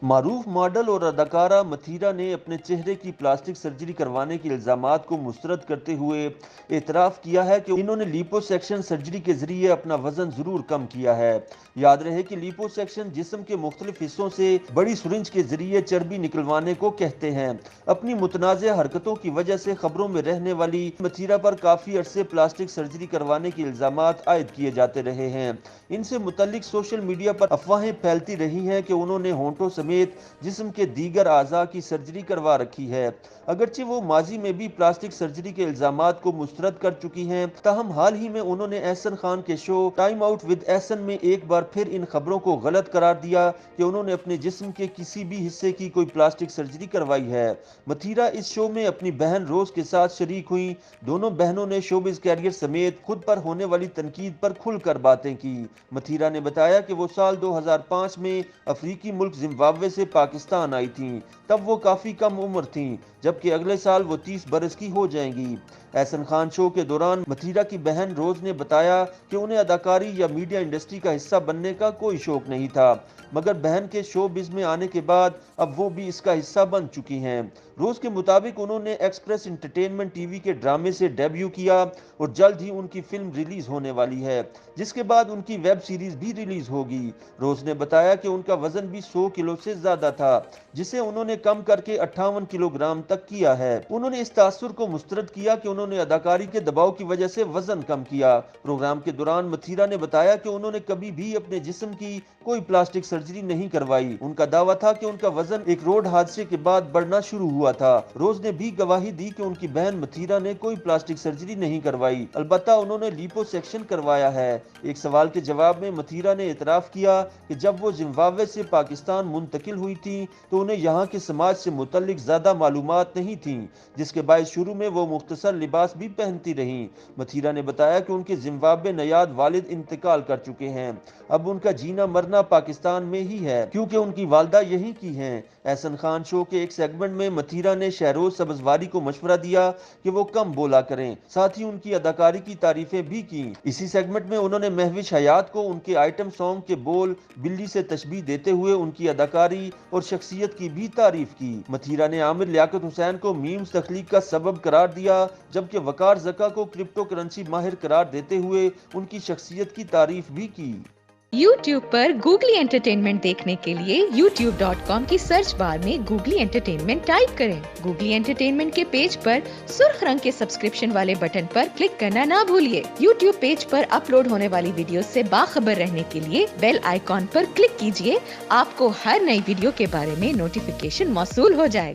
معروف ماڈل اور اداکارہ متھیرا نے اپنے چہرے کی پلاسٹک سرجری کروانے کے الزامات کو مسترد کرتے ہوئے اعتراف کیا ہے کہ انہوں نے لیپو سیکشن سرجری کے ذریعے اپنا وزن ضرور کم کیا ہے۔ یاد رہے کہ لیپو سیکشن جسم کے مختلف حصوں سے بڑی سرنج کے ذریعے چربی نکلوانے کو کہتے ہیں۔ اپنی متنازع حرکتوں کی وجہ سے خبروں میں رہنے والی متھیرا پر کافی عرصے پلاسٹک سرجری کروانے کے الزامات عائد کیے جاتے رہے ہیں۔ ان سے متعلق سوشل میڈیا پر افواہیں پھیلتی رہی ہیں کہ انہوں نے ہونٹوں سمیت جسم کے دیگر اعضاء کی سرجری کروا رکھی ہے۔ اگرچہ وہ ماضی میں بھی پلاسٹک سرجری کے الزامات کو مسترد کر چکی ہیں، تاہم حال ہی میں انہوں نے احسن خان کے شو ٹائم آؤٹ ود احسن میں ایک بار پھر ان خبروں کو غلط قرار دیا کہ انہوں نے اپنے جسم کے کسی بھی حصے کی کوئی پلاسٹک سرجری کروائی ہے۔ متھیرا اس شو میں اپنی بہن روز کے ساتھ شریک ہوئیں۔ دونوں بہنوں نے شوبز کیریئر سمیت خود پر ہونے والی تنقید پر کھل کر باتیں کی۔ متھیرا نے بتایا کہ وہ سال 2005 میں افریقی ملک زمبابوے سے پاکستان آئی تھیں۔ تب وہ کافی کم عمر تھیں، جبکہ اگلے سال وہ 30 برس کی ہو جائیں گی۔ احسن خان شو کے دوران متھیرا کی بہن روز نے بتایا کہ انہیں اداکاری یا میڈیا انڈسٹری کا حصہ بننے کا کوئی شوق نہیں تھا، مگر بہن کے شو بز میں آنے کے بعد اب وہ بھی اس کا حصہ بن چکی ہیں۔ روز کے مطابق انہوں نے ایکسپریس انٹرٹینمنٹ ٹی وی کے ڈرامے سے ڈیبیو کیا اور جلد ہی ان کی فلم ریلیز ہونے والی ہے، جس کے بعد ان کی ویب سیریز بھی ریلیز ہوگی۔ روز نے بتایا کہ ان کا وزن بھی 100 کلو سے زیادہ تھا، جسے انہوں نے کم کر کے 58 کلو گرام تک کیا ہے۔ انہوں نے اس تاثر کو مسترد کیا کہ انہوں نے اداکاری کے دباؤ کی وجہ سے وزن کم کیا۔ پروگرام کے دوران متھیرا نے بتایا کہ انہوں نے کبھی بھی اپنے جسم کی کوئی پلاسٹک سرجری نہیں کروائی۔ ان کا دعویٰ تھا کہ ان کا وزن ایک روڈ حادثے کے بعد بڑھنا شروع ہوا تھا۔ روز نے بھی گواہی دی کہ ان کی بہن متھیرا نے کوئی پلاسٹک سرجری نہیں کروائی، البتہ انہوں نے لیپو سیکشن کروایا ہے۔ ایک سوال کے جواب میں متھیرا نے اعتراف کیا کہ جب وہ زمبابوے سے پاکستان منتقل ہوئی تھیں تو انہیں یہاں کے سماج سے متعلق زیادہ معلومات نہیں تھیں، جس کے باعث شروع میں وہ مختصر لباس بھی پہنتی رہیں۔ متھیرا نے بتایا کہ ان کے زمبابوے نژاد والد انتقال کر چکے ہیں، اب ان کا جینا مرنا پاکستان میں ہی ہے کیونکہ ان کی والدہ یہیں کی ہیں۔ احسن خان شو کے ایک سیگمنٹ میں متھیرا نے شہروز سبزواری کو مشورہ دیا کہ وہ کم بولا کریں، ساتھ ہی ان کی اداکاری کی تعریفیں بھی کیں۔ اسی سیگمنٹ میں انہوں نے مہوش حیات کو ان کے آئٹم سانگ کے بول بلی سے تشبیہ دیتے ہوئے ان کی اداکاری اور شخصیت کی بھی تعریف کی۔ متھیرا نے عامر لیاقت حسین کو میمز تخلیق کا سبب قرار دیا، جبکہ وقار زکا کو کرپٹو کرنسی ماہر قرار دیتے ہوئے ان کی شخصیت کی تعریف بھی کی۔ یوٹیوب پر گوگلی انٹرٹینمنٹ دیکھنے کے لیے youtube.com کی سرچ بار میں گوگلی انٹرٹینمنٹ ٹائپ کریں۔ گوگلی انٹرٹینمنٹ کے پیج پر سرخ رنگ کے سبسکرپشن والے بٹن پر کلک کرنا نہ بھولیے۔ یوٹیوب پیج پر اپلوڈ ہونے والی ویڈیوز سے باخبر رہنے کے لیے بیل آئیکن پر کلک کیجیے۔ آپ کو ہر نئی ویڈیو کے بارے میں نوٹیفیکیشن موصول ہو جائے گا۔